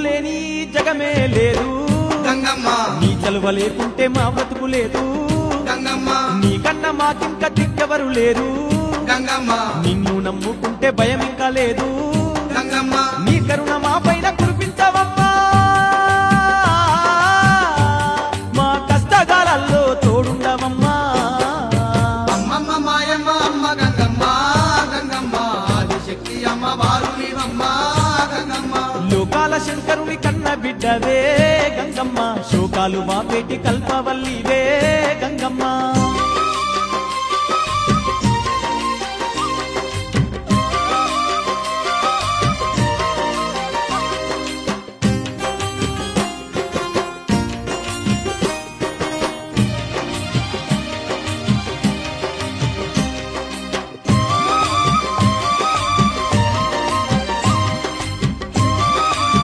లేని జగమే లేదు గంగమ్మ నీ చలువ లేకుంటే మా బ్రతుకు లేదు గంగమ్మ నీ కన్నా మాకింక దిక్కెవరు లేరు గంగమ్మ నిన్ను నమ్ముకుంటే భయం ఇంకా లేదు గంగమ్మ నీ కరుణ మా పైన కురిపించవమ్మా మా కష్టకాలలో తోడుండవమ్మా అమ్మమ్మ మాయమ్మ అమ్మ గంగమ్మ గంగమ్మ ఆదిశక్తి అమ్మ వారునివమ్మ గంగమ్మ లోకాల శంకరుని కన్న బిడ్డవే గంగమ్మ శోకాలు మాపేటి కల్పవల్లివే గంగమ్మ